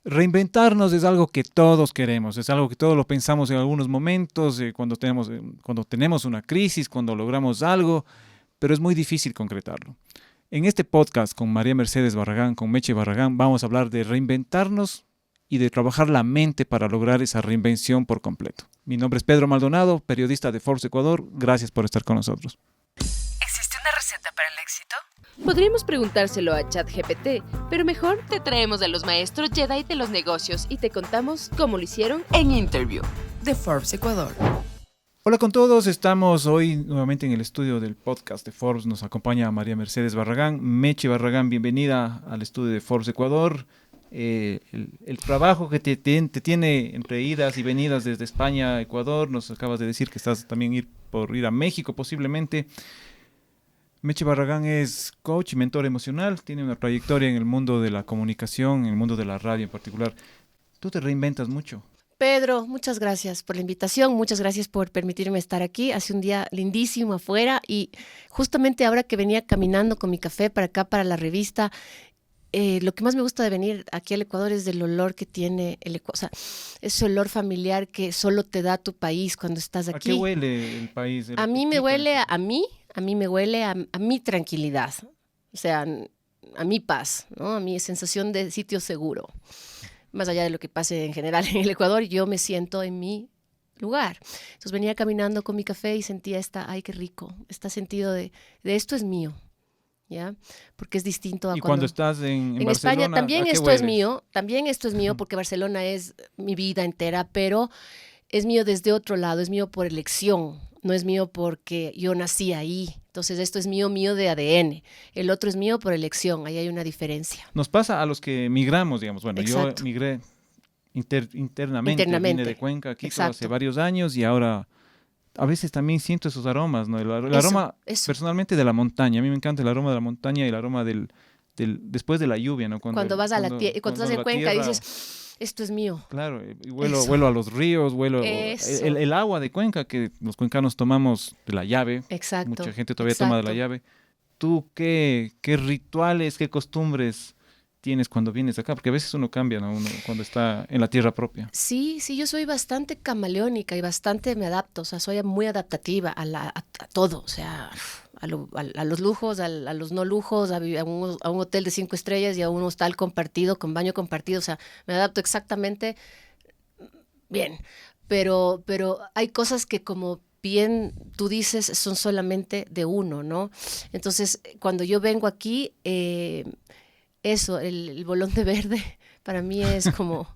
Reinventarnos es algo que todos queremos, es algo que todos lo pensamos en algunos momentos, cuando tenemos una crisis, cuando logramos algo, pero es muy difícil concretarlo. En este podcast con María Mercedes Barragán, con Meche Barragán, vamos a hablar de reinventarnos y de trabajar la mente para lograr esa reinvención por completo. Mi nombre es Pedro Maldonado, periodista de Forbes Ecuador. Gracias por estar con nosotros. ¿Existe una receta para el éxito? Podríamos preguntárselo a ChatGPT, pero mejor te traemos a los maestros Jedi de los negocios y te contamos cómo lo hicieron En Interview de Forbes Ecuador. Hola con todos, estamos hoy nuevamente en el estudio del podcast de Forbes. Nos acompaña María Mercedes Barragán. Meche Barragán, bienvenida al estudio de Forbes Ecuador. El trabajo que te tiene entre idas y venidas desde España a Ecuador, nos acabas de decir que estás también por ir a México posiblemente. Meche Barragán es coach y mentor emocional, tiene una trayectoria en el mundo de la comunicación, en el mundo de la radio en particular. Tú te reinventas mucho. Pedro, muchas gracias por la invitación, muchas gracias por permitirme estar aquí. Hace un día lindísimo afuera y justamente ahora que venía caminando con mi café para acá, para la revista, lo que más me gusta de venir aquí al Ecuador es el olor que tiene el Ecuador, o sea, ese olor familiar que solo te da tu país cuando estás aquí. ¿A qué huele el país? A mí me huele a me huele a mi tranquilidad, o sea, a mi paz, ¿no? A mi sensación de sitio seguro. Más allá de lo que pase en general en el Ecuador, yo me siento en mi lugar. Entonces venía caminando con mi café y sentía ay, qué rico, este sentido de esto es mío, ¿ya? Porque es distinto a ¿Y cuando estás en Barcelona, España, también esto es mío, porque Barcelona es mi vida entera, pero es mío desde otro lado, es mío por elección, no es mío porque yo nací ahí. Entonces esto es mío de ADN, el otro es mío por elección, ahí hay una diferencia. Nos pasa a los que migramos, digamos. Bueno, Exacto. Yo migré internamente, vine de Cuenca aquí hace varios años y ahora a veces también siento esos aromas, ¿no? El aroma personalmente de la montaña, a mí me encanta el aroma de la montaña y el aroma después de la lluvia, ¿no? Cuando vas a la tierra, cuando estás en Cuenca dices, esto es mío. Claro, y huelo a los ríos, el agua de Cuenca que los cuencanos tomamos de la llave. Exacto. Mucha gente todavía toma de la llave. ¿Tú qué rituales, qué costumbres tienes cuando vienes acá? Porque a veces uno cambia, ¿no? Uno cuando está en la tierra propia. Sí, yo soy bastante camaleónica y bastante me adapto, o sea, soy muy adaptativa a todo, o sea, a los lujos, a los no lujos, a un hotel de 5 estrellas y a un hostal compartido, con baño compartido, o sea, me adapto exactamente bien, pero hay cosas que como bien tú dices son solamente de uno, ¿no? Entonces, cuando yo vengo aquí, eso, el bolón de verde, para mí es como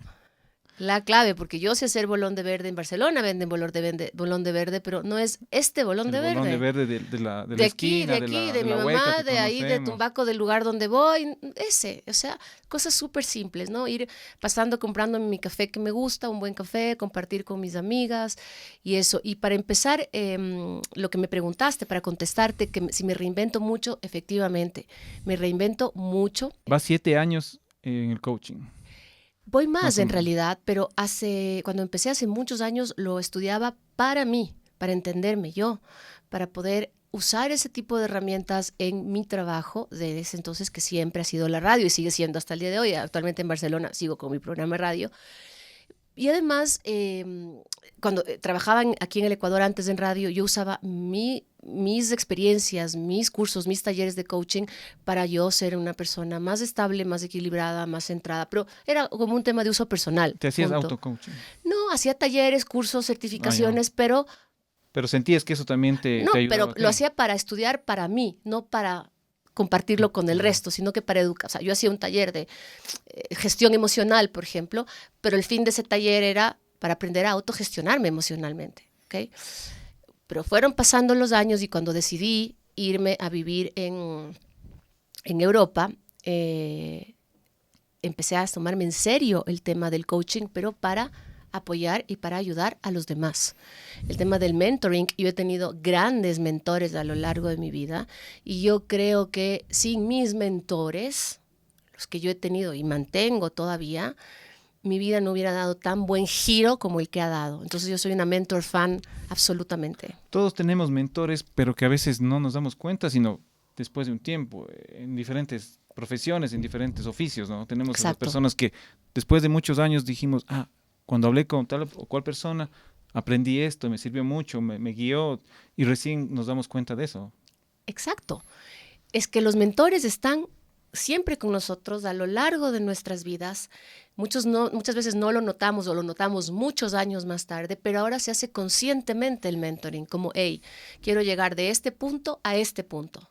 la clave, porque yo sé hacer bolón de verde en Barcelona, venden bolón de verde, pero no es este bolón de verde. El bolón de verde de la esquina, de mi mamá, de ahí, de Tumbaco, del lugar donde voy, ese, o sea, cosas súper simples, ¿no? Ir pasando, comprando mi café que me gusta, un buen café, compartir con mis amigas y eso. Y para empezar, lo que me preguntaste, para contestarte, que si me reinvento mucho, efectivamente, me reinvento mucho. Vas 7 años en el coaching. Voy más en realidad, pero cuando empecé hace muchos años lo estudiaba para mí, para entenderme yo, para poder usar ese tipo de herramientas en mi trabajo de ese entonces que siempre ha sido la radio y sigue siendo hasta el día de hoy. Actualmente en Barcelona sigo con mi programa de radio. Y además, cuando trabajaba aquí en el Ecuador antes en radio, yo usaba mis experiencias, mis cursos, mis talleres de coaching para yo ser una persona más estable, más equilibrada, más centrada. Pero era como un tema de uso personal. ¿Te hacías auto-coaching? No, hacía talleres, cursos, certificaciones, pero... Pero sentías que eso también te ayudaba. No, pero lo hacía para estudiar para mí, no para compartirlo con el resto, sino que para educar. O sea, yo hacía un taller de gestión emocional, por ejemplo, pero el fin de ese taller era para aprender a autogestionarme emocionalmente, ¿ok? Pero fueron pasando los años y cuando decidí irme a vivir en Europa, empecé a tomarme en serio el tema del coaching, pero para apoyar y para ayudar a los demás. El tema del mentoring, yo he tenido grandes mentores a lo largo de mi vida y yo creo que sin mis mentores, los que yo he tenido y mantengo todavía, mi vida no hubiera dado tan buen giro como el que ha dado. Entonces yo soy una mentor fan absolutamente. Todos tenemos mentores, pero que a veces no nos damos cuenta, sino después de un tiempo, en diferentes profesiones, en diferentes oficios, ¿no? Tenemos a las Exacto. personas que después de muchos años dijimos, cuando hablé con tal o cual persona, aprendí esto, me sirvió mucho, me guió, y recién nos damos cuenta de eso. Exacto. Es que los mentores están siempre con nosotros a lo largo de nuestras vidas. Muchas veces no lo notamos o lo notamos muchos años más tarde, pero ahora se hace conscientemente el mentoring, como, hey, quiero llegar de este punto a este punto.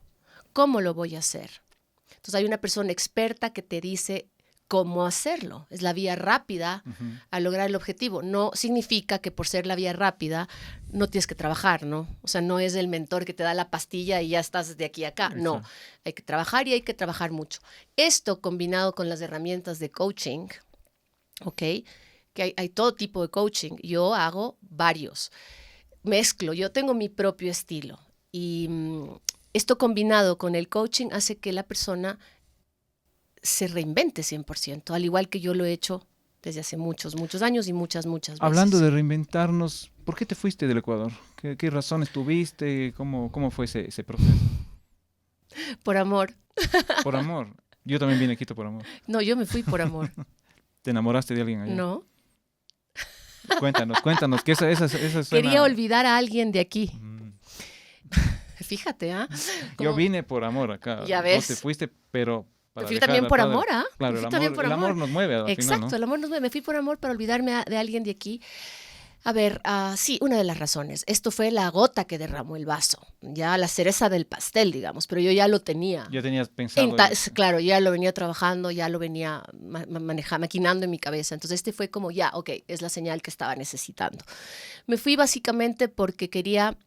¿Cómo lo voy a hacer? Entonces hay una persona experta que te dice cómo hacerlo. Es la vía rápida a lograr el objetivo. No significa que por ser la vía rápida no tienes que trabajar, ¿no? O sea, no es el mentor que te da la pastilla y ya estás de aquí a acá. Exacto. No, hay que trabajar y hay que trabajar mucho. Esto combinado con las herramientas de coaching, ¿ok? Que hay todo tipo de coaching. Yo hago varios. Mezclo, yo tengo mi propio estilo. Y esto combinado con el coaching hace que la persona se reinvente 100%, al igual que yo lo he hecho desde hace muchos años y muchas veces. Hablando de reinventarnos, ¿por qué te fuiste del Ecuador? ¿Qué razones tuviste? ¿Cómo fue ese proceso? Por amor. Por amor. Yo también vine a Quito por amor. No, yo me fui por amor. ¿Te enamoraste de alguien allá? No. Cuéntanos, que esa suena... Quería olvidar a alguien de aquí. Fíjate, ¿ah? Yo vine por amor acá. Ya ves. Vos te fuiste, pero... Me fui también por amor, ¿ah? Claro, el amor nos mueve al Exacto, final, ¿no? el amor nos mueve. Me fui por amor para olvidarme de alguien de aquí. A ver, sí, una de las razones. Esto fue la gota que derramó el vaso. Ya la cereza del pastel, digamos, pero yo ya lo tenía. Ya tenías pensado. Claro, ya lo venía trabajando, ya lo venía maquinando en mi cabeza. Entonces este fue como, ya, ok, es la señal que estaba necesitando. Me fui básicamente porque quería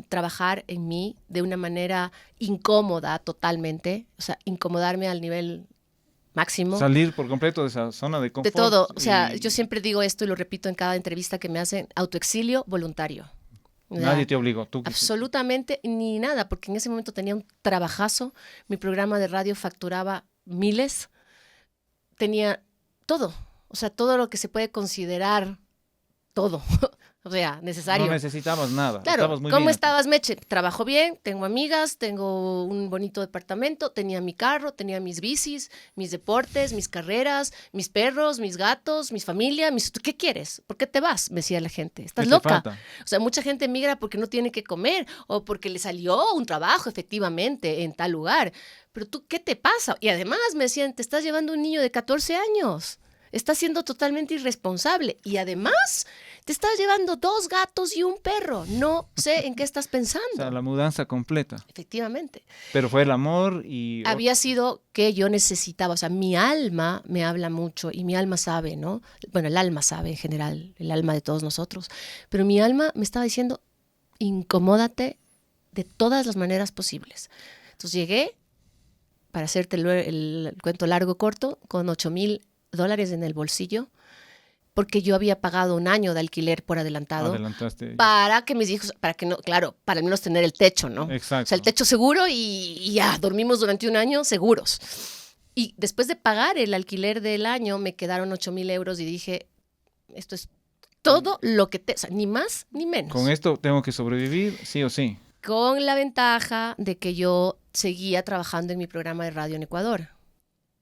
trabajar en mí de una manera incómoda totalmente, o sea, incomodarme al nivel máximo. Salir por completo de esa zona de confort. De todo, o sea, yo siempre digo esto y lo repito en cada entrevista que me hacen, autoexilio voluntario. Nadie te obligó. Tú absolutamente ni nada, porque en ese momento tenía un trabajazo, mi programa de radio facturaba miles, tenía todo, o sea, todo lo que se puede considerar, todo. O sea, necesario. No necesitamos nada. Claro, Estabas muy ¿cómo bien. estabas, Meche? Trabajo bien, tengo amigas, tengo un bonito departamento, tenía mi carro, tenía mis bicis, mis deportes, mis carreras, mis perros, mis gatos, mis familia, ¿qué quieres? ¿Por qué te vas? Me decía la gente. ¿Estás ¿Qué te loca? falta? O sea, mucha gente migra porque no tiene que comer o porque le salió un trabajo efectivamente en tal lugar. Pero tú, ¿qué te pasa? Y además me decían, te estás llevando un niño de 14 años. Estás siendo totalmente irresponsable y además te estás llevando 2 gatos y un perro. No sé en qué estás pensando. O sea, la mudanza completa. Efectivamente. Pero fue el amor y... Había sido que yo necesitaba, o sea, mi alma me habla mucho y mi alma sabe, ¿no? Bueno, el alma sabe en general, el alma de todos nosotros. Pero mi alma me estaba diciendo, incomódate de todas las maneras posibles. Entonces llegué, para hacerte el cuento largo corto, con $8,000 en el bolsillo, porque yo había pagado un año de alquiler por adelantado. Adelantaste. Para que mis hijos, para que no, claro, para al menos tener el techo, ¿no? Exacto. O sea, el techo seguro y ya, dormimos durante un año seguros. Y después de pagar el alquiler del año, me quedaron $8,000 y dije, esto es todo lo que o sea, ni más ni menos. Con esto tengo que sobrevivir, sí o sí. Con la ventaja de que yo seguía trabajando en mi programa de radio en Ecuador.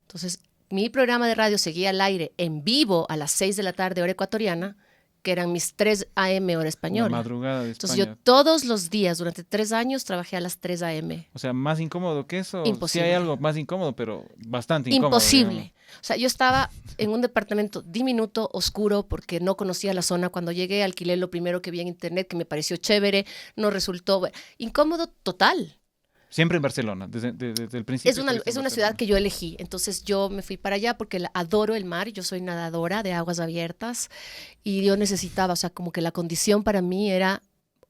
Entonces, mi programa de radio seguía al aire en vivo a las 6 de la tarde, hora ecuatoriana, que eran mis 3 a.m. hora española. La madrugada de Entonces España. yo todos los días, durante 3 años, trabajé a las 3 a.m. O sea, más incómodo que eso. Imposible. Sí hay algo más incómodo, pero bastante incómodo. Imposible. Digamos. O sea, yo estaba en un departamento diminuto, oscuro, porque no conocía la zona. Cuando llegué, alquilé lo primero que vi en internet, que me pareció chévere, no resultó... Incómodo total. Siempre en Barcelona, desde el principio. Es una ciudad que yo elegí, entonces yo me fui para allá porque adoro el mar, yo soy nadadora de aguas abiertas y yo necesitaba, o sea, como que la condición para mí era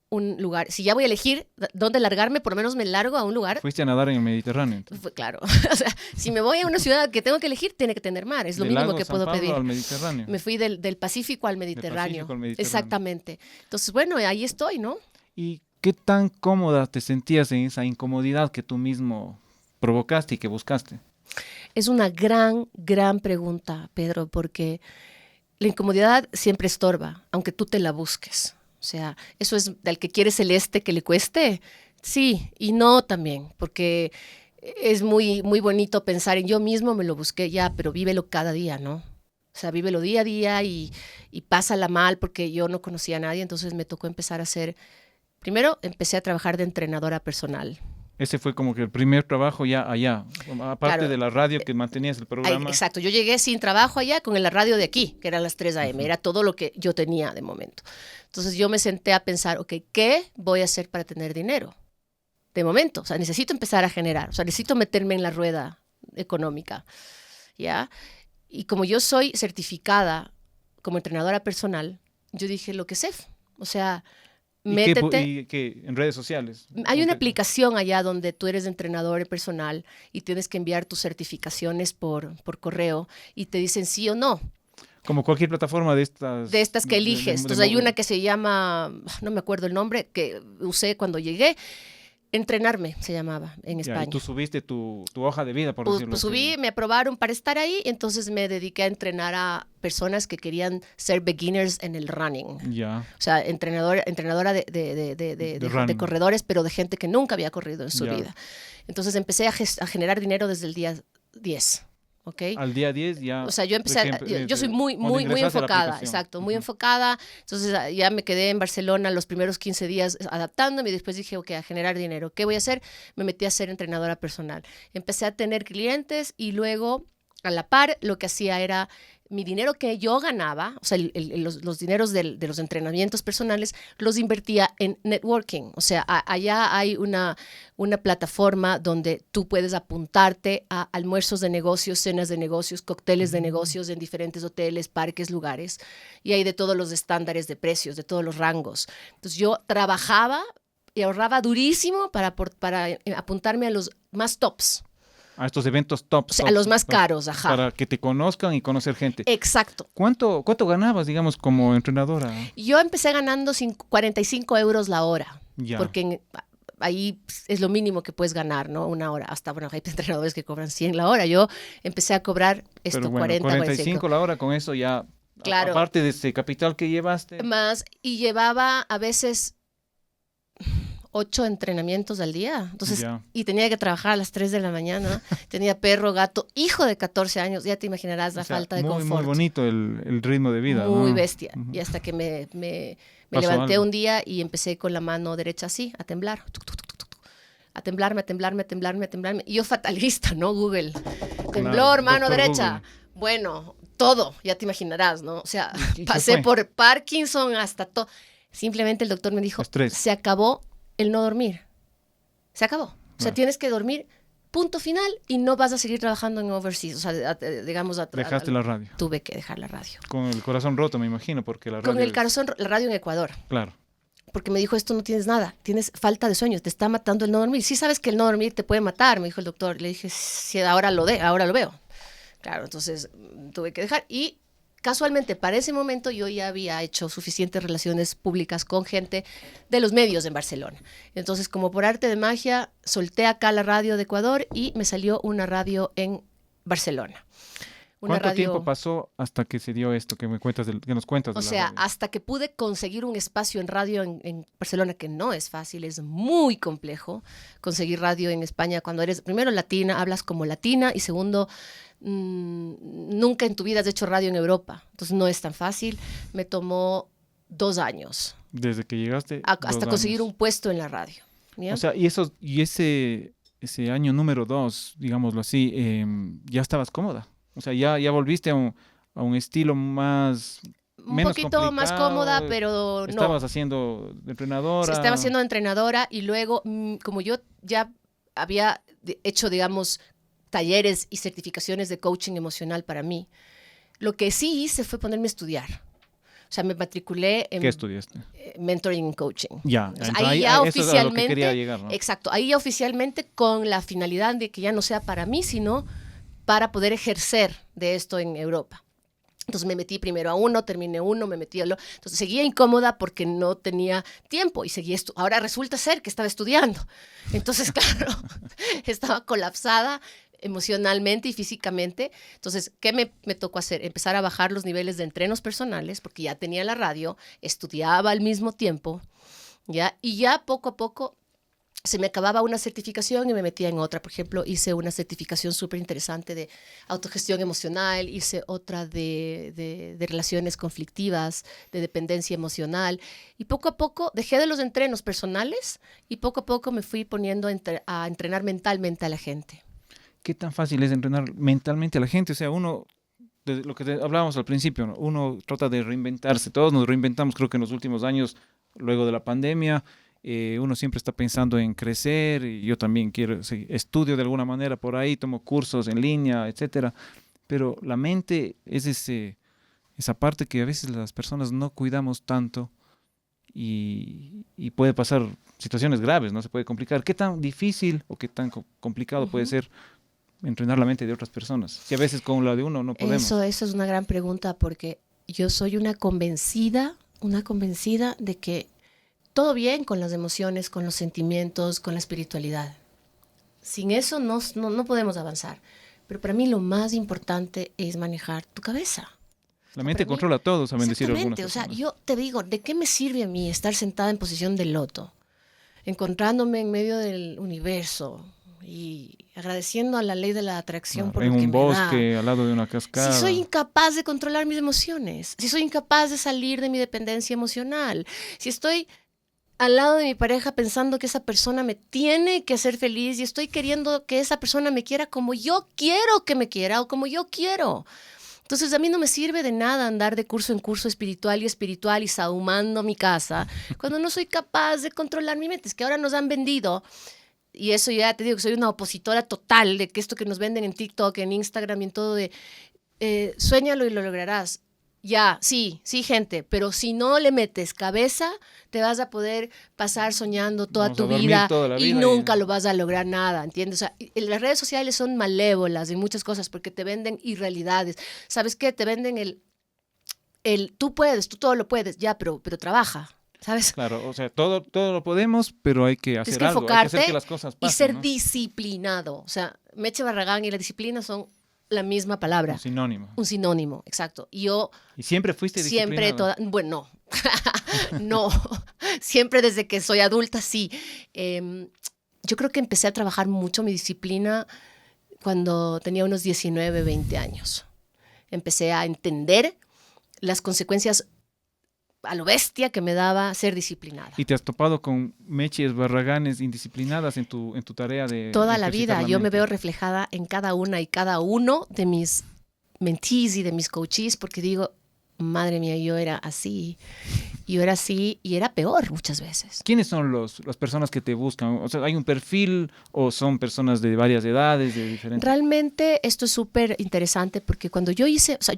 un lugar, si ya voy a elegir dónde largarme, por lo menos me largo a un lugar. Fuiste a nadar en el Mediterráneo. Entonces. Fue claro, o sea, si me voy a una ciudad que tengo que elegir, tiene que tener mar, es lo mínimo que puedo pedir. Al Mediterráneo. Me fui del Pacífico al Mediterráneo. Exactamente. Entonces, bueno, ahí estoy, ¿no? ¿Y qué tan cómoda te sentías en esa incomodidad que tú mismo provocaste y que buscaste? Es una gran pregunta, Pedro, porque la incomodidad siempre estorba, aunque tú te la busques. O sea, eso es del que quiere celeste que le cueste. Sí y no también, porque es muy, muy bonito pensar en yo mismo, me lo busqué ya, pero vívelo cada día, ¿no? O sea, vívelo día a día y pásala mal porque yo no conocía a nadie, entonces me tocó empezar a hacer, primero empecé a trabajar de entrenadora personal. Ese fue como que el primer trabajo ya allá, aparte Claro. de la radio que mantenías el programa. Exacto, yo llegué sin trabajo allá con la radio de aquí, que eran las 3 a.m., era todo lo que yo tenía de momento. Entonces yo me senté a pensar, ok, ¿qué voy a hacer para tener dinero? De momento, o sea, necesito empezar a generar, o sea, necesito meterme en la rueda económica, ¿ya? Y como yo soy certificada como entrenadora personal, yo dije lo que sé, o sea, métete. ¿Y qué en redes sociales? Hay una aplicación allá donde tú eres entrenador personal y tienes que enviar tus certificaciones por correo y te dicen sí o no. Como cualquier plataforma de estas. De estas que eliges. Entonces hay una que se llama, no me acuerdo el nombre, que usé cuando llegué. Entrenarme se llamaba en España. Y tú subiste tu hoja de vida, por decirlo así. Subí, me aprobaron para estar ahí, entonces me dediqué a entrenar a personas que querían ser beginners en el running. Ya. O sea, entrenadora de corredores, pero de gente que nunca había corrido en su vida. Entonces empecé a generar dinero desde el día 10. ¿Okay? Al día 10 ya. O sea, yo empecé, yo soy muy enfocada, exacto, muy enfocada. Entonces ya me quedé en Barcelona los primeros 15 días adaptándome y después dije, ok, a generar dinero. ¿Qué voy a hacer? Me metí a ser entrenadora personal. Empecé a tener clientes y luego, a la par, lo que hacía era mi dinero que yo ganaba, o sea, los dineros de los entrenamientos personales, los invertía en networking. O sea, allá hay una plataforma donde tú puedes apuntarte a almuerzos de negocios, cenas de negocios, cócteles de negocios en diferentes hoteles, parques, lugares. Y hay de todos los estándares de precios, de todos los rangos. Entonces yo trabajaba y ahorraba durísimo para apuntarme a los más tops. A estos eventos top. O sea, a los más caros, ajá. Para que te conozcan y conocer gente. Exacto. ¿Cuánto ganabas, digamos, como entrenadora? Yo empecé ganando 45 euros la hora. Ya. Porque ahí es lo mínimo que puedes ganar, ¿no? Una hora. Hasta, bueno, hay entrenadores que cobran 100 la hora. Yo empecé a cobrar esto, pero bueno, 45 la hora, con eso ya, claro, aparte de ese capital que llevaste. Más, y llevaba a veces 8 entrenamientos al día. Entonces, y tenía que trabajar a las 3 de la mañana. Tenía perro, gato, hijo de 14 años. Ya te imaginarás la falta de confort. Muy bonito el ritmo de vida. Muy ¿no? bestia. Y hasta que me levanté algo un día y empecé con la mano derecha así, a temblar. A temblarme. Y yo fatalista, ¿no? Google. Temblor, mano derecha. Google. Bueno, todo, ya te imaginarás, ¿no? O sea, pasé por Parkinson hasta todo. Simplemente el doctor me dijo, se acabó el no dormir. Se acabó. O sea, tienes que dormir, punto final, y no vas a seguir trabajando en overseas. O sea, digamos... Dejaste la radio. Tuve que dejar la radio. Con el corazón roto, me imagino, porque la radio... Con el corazón, la radio en Ecuador. Claro. Porque me dijo, esto no tienes nada, tienes falta de sueño, te está matando el no dormir. Sí sabes que el no dormir te puede matar, me dijo el doctor. Le dije, sí, ahora lo veo. Claro, entonces tuve que dejar. Y casualmente, para ese momento, yo ya había hecho suficientes relaciones públicas con gente de los medios en Barcelona. Entonces, como por arte de magia, solté acá la radio de Ecuador y me salió una radio en Barcelona. ¿Cuánto tiempo pasó hasta que se dio esto que nos cuentas? O sea, hasta que pude conseguir un espacio en radio en Barcelona, que no es fácil, es muy complejo conseguir radio en España cuando eres, primero, latina, hablas como latina, y segundo, nunca en tu vida has hecho radio en Europa. Entonces no es tan fácil. Me tomó 2 años. Desde que llegaste. Hasta conseguir un puesto en la radio. ¿Ya? O sea, y ese año número 2, digámoslo así, ya estabas cómoda. O sea, ya volviste a un estilo más... Un poquito más cómoda, pero no. Estabas haciendo de entrenadora. Estaba haciendo entrenadora y luego, como yo ya había hecho, digamos, talleres y certificaciones de coaching emocional para mí, lo que sí hice fue ponerme a estudiar. O sea, me matriculé en... ¿Qué estudiaste? Mentoring and coaching. Ya, ahí ya oficialmente... Eso es a lo que quería llegar, ¿no? Exacto, ahí ya oficialmente con la finalidad de que ya no sea para mí, sino para poder ejercer de esto en Europa. Entonces me metí primero a uno, terminé uno, me metí a lo... Entonces seguía incómoda porque no tenía tiempo y seguía ahora resulta ser que estaba estudiando. Entonces, claro, estaba colapsada emocionalmente y físicamente. Entonces, ¿qué me tocó hacer? Empezar a bajar los niveles de entrenos personales porque ya tenía la radio, estudiaba al mismo tiempo, ¿ya? Y ya poco a poco se me acababa una certificación y me metía en otra. Por ejemplo, hice una certificación súper interesante de autogestión emocional, hice otra de relaciones conflictivas, de dependencia emocional. Y poco a poco dejé de los entrenos personales y poco a poco me fui poniendo a entrenar mentalmente a la gente. ¿Qué tan fácil es entrenar mentalmente a la gente? O sea, uno, de lo que hablábamos al principio, ¿no? Uno trata de reinventarse. Todos nos reinventamos, creo que en los últimos años, luego de la pandemia. Uno siempre está pensando en crecer, y yo también quiero, sí, estudio de alguna manera por ahí, tomo cursos en línea, etcétera, pero la mente es esa parte que a veces las personas no cuidamos tanto y puede pasar situaciones graves, no se puede complicar. ¿Qué tan difícil o qué tan complicado puede ser entrenar la mente de otras personas? Si a veces con la de uno no podemos. Eso es una gran pregunta, porque yo soy una convencida de que todo bien con las emociones, con los sentimientos, con la espiritualidad. Sin eso no podemos avanzar. Pero para mí lo más importante es manejar tu cabeza. La mente controla todo, saben decir algunas personas. O sea, yo te digo, ¿de qué me sirve a mí estar sentada en posición de loto, encontrándome en medio del universo y agradeciendo a la ley de la atracción por lo que en un me bosque, da, al lado de una cascada? si soy incapaz de controlar mis emociones, si soy incapaz de salir de mi dependencia emocional, si estoy al lado de mi pareja pensando que esa persona me tiene que hacer feliz y estoy queriendo que esa persona me quiera como yo quiero que me quiera o como yo quiero. Entonces a mí no me sirve de nada andar de curso en curso espiritual y sahumando mi casa cuando no soy capaz de controlar mi mente. Es que ahora nos han vendido, y eso ya te digo que soy una opositora total de que esto que nos venden en TikTok, en Instagram y en todo de suéñalo y lo lograrás. Ya, sí, gente, pero si no le metes cabeza, te vas a poder pasar soñando toda tu vida y nunca lo vas a lograr nada, ¿entiendes? O sea, las redes sociales son malévolas en muchas cosas porque te venden irrealidades. ¿Sabes qué? Te venden tú puedes, tú todo lo puedes, ya, pero trabaja, ¿sabes? Claro, o sea, todo lo podemos, pero hay que hacer algo, enfocarte, hay que hacer que las cosas pasen, y ser ¿no? Disciplinado. O sea, Meche Barragán y la disciplina son la misma palabra. Un sinónimo, exacto. ¿Y siempre fuiste disciplinada? Bueno, no, siempre desde que soy adulta, sí. Yo creo que empecé a trabajar mucho mi disciplina cuando tenía unos 19, 20 años. Empecé a entender las consecuencias a lo bestia que me daba ser disciplinada. ¿Y te has topado con Meches Barraganes indisciplinadas en tu tarea de toda la vida? Yo me veo reflejada en cada una y cada uno de mis mentees y de mis coaches, porque digo, madre mía, yo era así y era peor muchas veces. ¿Quiénes son las personas que te buscan? O sea, ¿hay un perfil o son personas de varias edades, de diferentes? Realmente esto es súper interesante porque cuando yo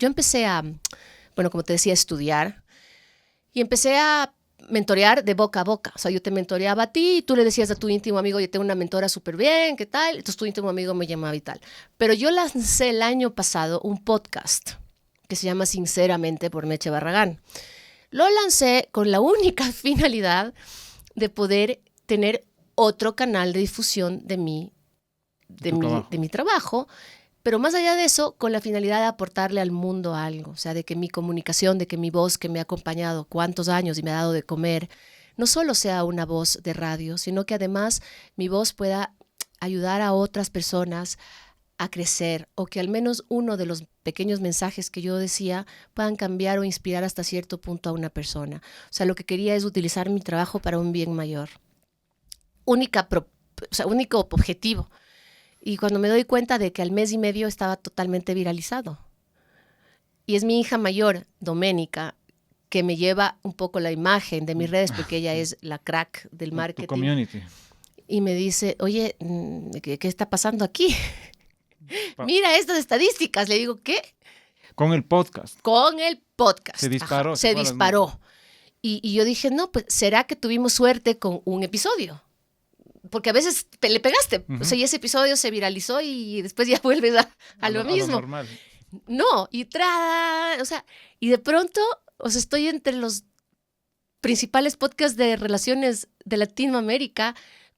empecé a, bueno, como te decía, a estudiar. Y empecé a mentorear de boca a boca. O sea, yo te mentoreaba a ti y tú le decías a tu íntimo amigo, yo tengo una mentora súper bien, ¿qué tal? Entonces tu íntimo amigo me llamaba y tal. Pero yo lancé el año pasado un podcast que se llama Sinceramente por Meche Barragán. Lo lancé con la única finalidad de poder tener otro canal de difusión de mi trabajo. Pero más allá de eso, con la finalidad de aportarle al mundo algo, o sea, de que mi comunicación, de que mi voz que me ha acompañado cuántos años y me ha dado de comer, no solo sea una voz de radio, sino que además mi voz pueda ayudar a otras personas a crecer, o que al menos uno de los pequeños mensajes que yo decía puedan cambiar o inspirar hasta cierto punto a una persona. O sea, lo que quería es utilizar mi trabajo para un bien mayor. Único objetivo. Y cuando me doy cuenta de que al mes y medio estaba totalmente viralizado. Y es mi hija mayor, Doménica, que me lleva un poco la imagen de mis redes, porque ella es la crack del marketing. Tu community. Y me dice, oye, ¿qué está pasando aquí? Mira estas estadísticas. Le digo, ¿qué? Con el podcast. Con el podcast. Se disparó. Ajá, se disparó. Y yo dije, no, pues ¿será que tuvimos suerte con un episodio? Porque a veces le pegaste. O sea, y ese episodio se viralizó y después ya vuelves a lo mismo. A lo normal. No, y y de pronto, estoy entre los principales podcasts de relaciones de Latinoamérica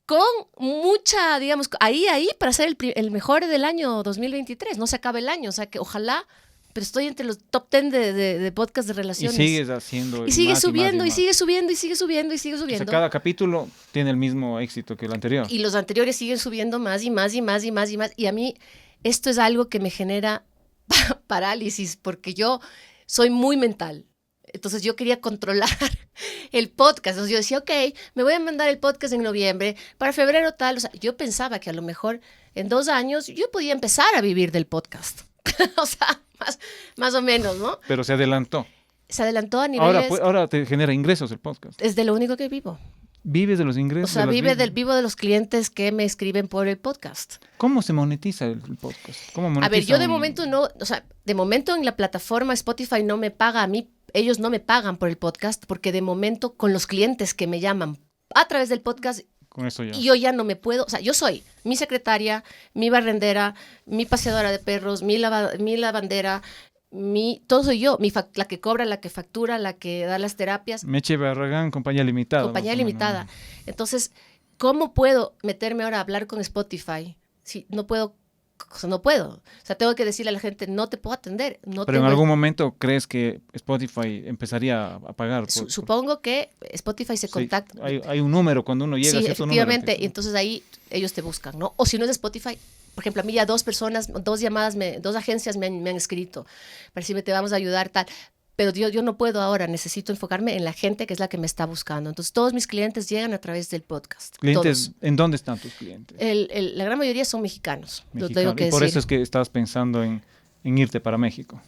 con mucha, digamos, ahí para ser el mejor del año 2023. No se acaba el año, o sea que ojalá pero estoy entre los top 10 de podcast de Y relaciones. sigues haciendo. Y sigue más subiendo, más y sigue subiendo, y sigue subiendo, y sigue O sea, subiendo. cada capítulo tiene el mismo éxito que el anterior. Y los anteriores siguen subiendo más y más y más y más y más. Y a mí esto es algo que me genera parálisis porque yo soy muy mental. Entonces yo quería controlar el podcast. Entonces yo decía, ok, me voy a mandar el podcast en noviembre, para febrero tal. O sea, yo pensaba que a lo mejor en 2 años yo podía empezar a vivir del podcast. O sea, más o menos, ¿no? Pero se adelantó. Se adelantó a niveles... Ahora te genera ingresos el podcast. Es de lo único que vivo. ¿Vives de los O ingresos? sea, de las vivo de los clientes que me escriben por el podcast. ¿Cómo se monetiza el podcast? ¿Cómo monetiza A ver, yo de un- momento no, o sea, de momento en la plataforma Spotify no me paga a mí, ellos no me pagan por el podcast, porque de momento con los clientes que me llaman a través del podcast, Con eso ya. y yo ya no me puedo, o sea, yo soy mi secretaria, mi barrendera, mi paseadora de perros, mi lavandera, todo soy yo, la que cobra, la que factura, la que da las terapias, Meche Barragán, compañía limitada. compañía más o menos. limitada. Entonces, ¿cómo puedo meterme ahora a hablar con Spotify? Si no puedo, o sea, no puedo. O sea, tengo que decirle a la gente, no te puedo atender. No Pero en tengo- algún momento crees que Spotify empezaría a pagar. Supongo que Spotify se Sí, contacta. hay un número cuando uno llega Sí, a cierto número. efectivamente. Y que- entonces ahí ellos te buscan, ¿no? O si no es Spotify, por ejemplo, a mí ya 2 personas, 2 llamadas, 2 agencias me han escrito para decirme te vamos a ayudar, tal. Pero yo no puedo ahora, necesito enfocarme en la gente que es la que me está buscando. Entonces todos mis clientes llegan a través del podcast. Clientes, Todos. ¿en dónde están tus clientes? La gran mayoría son mexicanos, lo Mexicanos. tengo que Y por decir. eso es que estás pensando en irte para México.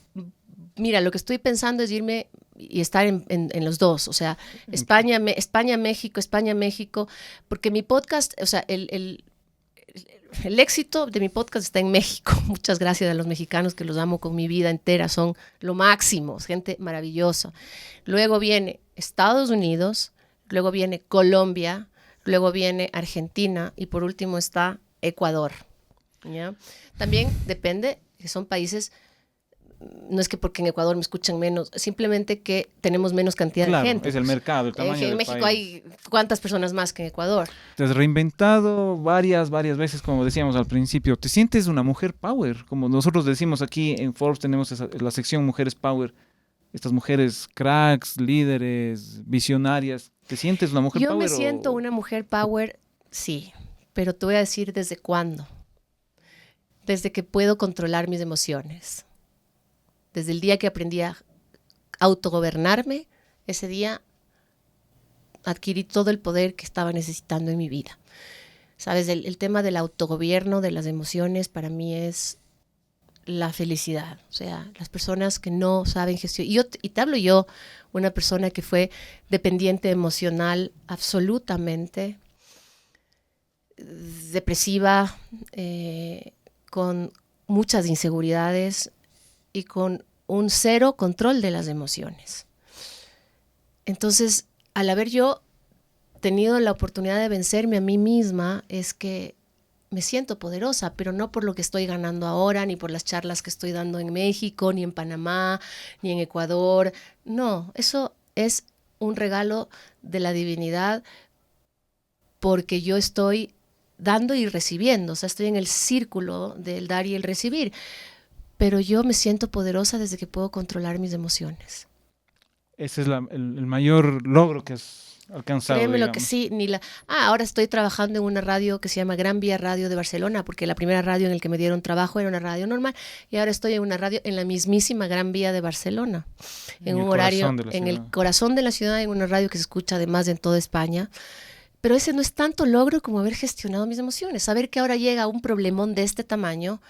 Mira, lo que estoy pensando es irme y estar en los dos, o sea, España, México, porque mi podcast, o sea, el éxito de mi podcast está en México. Muchas gracias a los mexicanos que los amo con mi vida entera, son lo máximo, gente maravillosa. Luego viene Estados Unidos, luego viene Colombia, luego viene Argentina y por último está Ecuador. ¿Ya? También depende, que son países, no es que porque en Ecuador me escuchan menos, simplemente que tenemos menos cantidad Claro, de gente. es el mercado, el tamaño En del México país. hay cuántas personas más que en Ecuador. Te has reinventado varias veces, como decíamos al principio. ¿Te sientes una mujer power? Como nosotros decimos aquí en Forbes, tenemos la sección Mujeres Power. Estas mujeres cracks, líderes, visionarias. ¿Te sientes una mujer Yo power? me siento una mujer power, sí, pero te voy a decir desde cuándo. Desde que puedo controlar mis emociones. Desde el día que aprendí a autogobernarme, ese día adquirí todo el poder que estaba necesitando en mi vida. Sabes, el tema del autogobierno, de las emociones, para mí es la felicidad. O sea, las personas que no saben gestionar. Y te hablo yo, una persona que fue dependiente emocional absolutamente, depresiva, con muchas inseguridades y con un cero control de las emociones. Entonces, al haber yo tenido la oportunidad de vencerme a mí misma, es que me siento poderosa, pero no por lo que estoy ganando ahora, ni por las charlas que estoy dando en México, ni en Panamá, ni en Ecuador. No, eso es un regalo de la divinidad porque yo estoy dando y recibiendo, o sea, estoy en el círculo del dar y el recibir, pero yo me siento poderosa desde que puedo controlar mis emociones. Ese es el mayor logro que has alcanzado. Créeme lo digamos. que sí, ahora estoy trabajando en una radio que se llama Gran Vía Radio de Barcelona, porque la primera radio en la que me dieron trabajo era una radio normal, y ahora estoy en una radio en la mismísima Gran Vía de Barcelona, en un horario, en el corazón de la ciudad, en una radio que se escucha además en toda España. Pero ese no es tanto logro como haber gestionado mis emociones, saber que ahora llega un problemón de este tamaño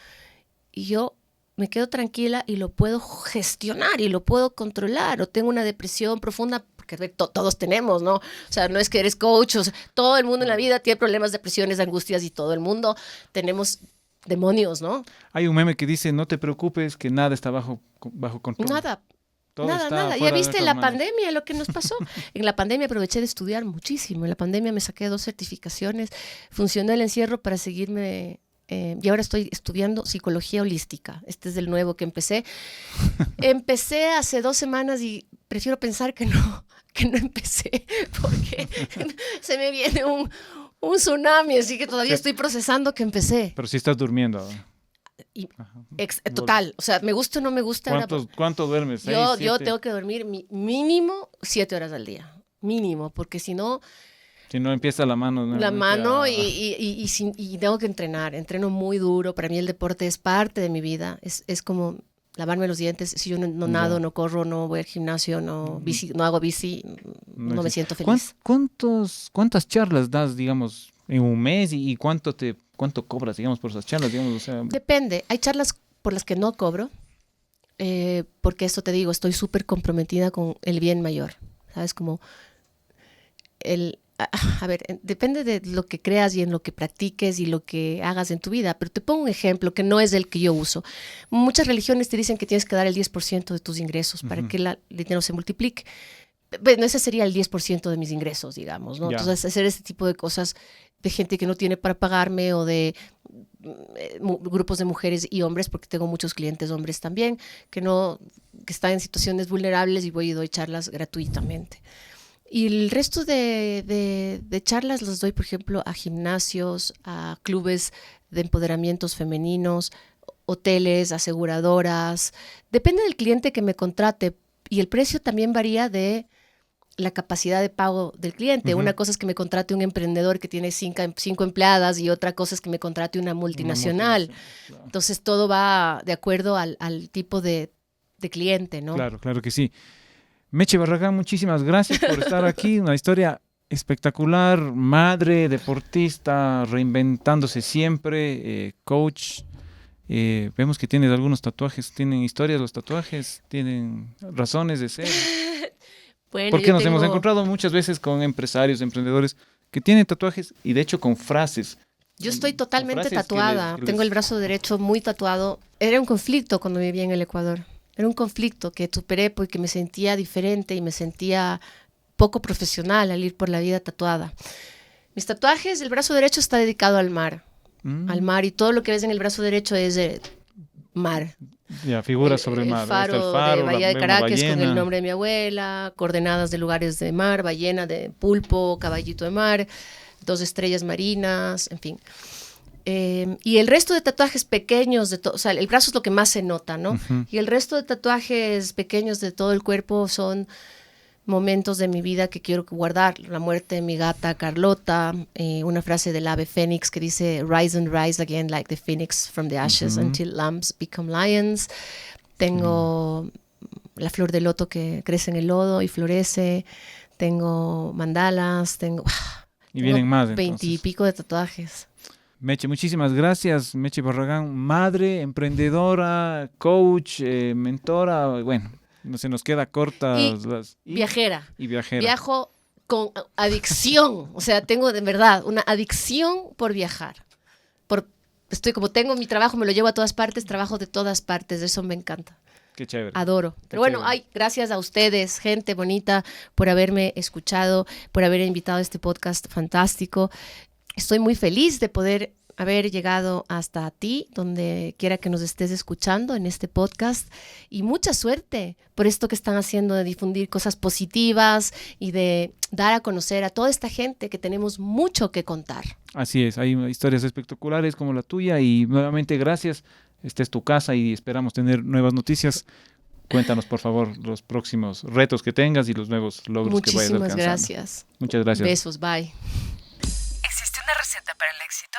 y yo me quedo tranquila y lo puedo gestionar y lo puedo controlar, o tengo una depresión profunda, porque todos tenemos, ¿no? O sea, no es que eres coach, o sea, todo el mundo en la vida tiene problemas, depresiones, angustias, y todo el mundo tenemos demonios, ¿no? Hay un meme que dice, no te preocupes, que nada está bajo control. Todo Nada. está Ya fuera de viste nuestras la manos. pandemia, lo que nos pasó. En la pandemia aproveché de estudiar muchísimo. En la pandemia me saqué 2 certificaciones. Funcionó el encierro para seguirme. Y ahora estoy estudiando psicología holística. Este es el nuevo que empecé. Empecé hace 2 semanas y prefiero pensar que no empecé, porque se me viene un tsunami, así que todavía estoy procesando que empecé. Pero si estás durmiendo ahora. Ajá. Total, o sea, me gusta o no me gusta. ¿Cuánto duermes? Yo tengo que dormir mínimo 7 horas al día, mínimo, porque si no... Si no empieza la mano. Y tengo que entrenar, entreno muy duro. Para mí el deporte es parte de mi vida, es como lavarme los dientes. Si yo no nado, no corro, no voy al gimnasio, no hago bici, no me siento feliz. ¿Cuántas charlas das, digamos, en un mes y cuánto cobras, digamos, por esas charlas? Digamos, o sea... Depende, hay charlas por las que no cobro, porque esto te digo, estoy súper comprometida con el bien mayor, ¿sabes? Como a ver, depende de lo que creas y en lo que practiques y lo que hagas en tu vida, pero te pongo un ejemplo que no es el que yo uso. Muchas religiones te dicen que tienes que dar el 10% de tus ingresos para que el dinero se multiplique. Bueno, ese sería el 10% de mis ingresos, digamos, ¿no? Entonces, hacer este tipo de cosas de gente que no tiene para pagarme o de grupos de mujeres y hombres, porque tengo muchos clientes hombres también, que están en situaciones vulnerables y voy y doy charlas gratuitamente. Y el resto de charlas las doy, por ejemplo, a gimnasios, a clubes de empoderamientos femeninos, hoteles, aseguradoras. Depende del cliente que me contrate y el precio también varía de la capacidad de pago del cliente. Una cosa es que me contrate un emprendedor que tiene 5 empleadas y otra cosa es que me contrate una multinacional. Claro. Entonces todo va de acuerdo al tipo de cliente, ¿no? Claro que sí. Meche Barragán, muchísimas gracias por estar aquí. Una historia espectacular, madre, deportista, reinventándose siempre, coach. Vemos que tienes algunos tatuajes. ¿Tienen historias los tatuajes? ¿Tienen razones de ser? Bueno, porque nos hemos encontrado muchas veces con empresarios, emprendedores que tienen tatuajes y de hecho con frases. Yo estoy totalmente tatuada. Tengo el brazo derecho muy tatuado. Era un conflicto cuando vivía en el Ecuador. Era un conflicto que superé porque me sentía diferente y me sentía poco profesional al ir por la vida tatuada. Mis tatuajes, el brazo derecho está dedicado al mar. Al mar, y todo lo que ves en el brazo derecho es de mar. Figuras sobre el mar. El faro de Bahía de Caracas con el nombre de mi abuela, coordenadas de lugares de mar, ballena de pulpo, caballito de mar, 2 estrellas marinas, en fin. Y el resto de tatuajes pequeños, o sea, el brazo es lo que más se nota, ¿no? Y el resto de tatuajes pequeños de todo el cuerpo son momentos de mi vida que quiero guardar. La muerte de mi gata Carlota, una frase del ave fénix que dice rise and rise again like the phoenix from the ashes until lambs become lions. Tengo la flor de loto que crece en el lodo y florece. Tengo mandalas, y vienen más, 20 y pico de tatuajes. Meche, muchísimas gracias. Meche Barragán, madre, emprendedora, coach, mentora, bueno, no se nos queda corta. Viajera. Y viajera. Viajo con adicción, o sea, tengo de verdad una adicción por viajar. Como tengo mi trabajo, me lo llevo a todas partes, trabajo de todas partes, eso me encanta. Qué chévere. Adoro. Pero bueno, gracias a ustedes, gente bonita, por haberme escuchado, por haber invitado a este podcast fantástico. Estoy muy feliz de poder haber llegado hasta ti, donde quiera que nos estés escuchando en este podcast, y mucha suerte por esto que están haciendo de difundir cosas positivas y de dar a conocer a toda esta gente que tenemos mucho que contar. Así es, hay historias espectaculares como la tuya y nuevamente gracias. Esta es tu casa y esperamos tener nuevas noticias. Cuéntanos, por favor, los próximos retos que tengas y los nuevos logros que vayas alcanzando. Muchísimas gracias. Muchas gracias. Besos, bye. ¿Existe una receta para el éxito?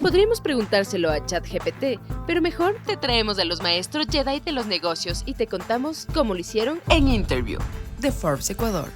Podríamos preguntárselo a ChatGPT, pero mejor te traemos a los maestros Jedi de los negocios y te contamos cómo lo hicieron En Interview, de Forbes Ecuador.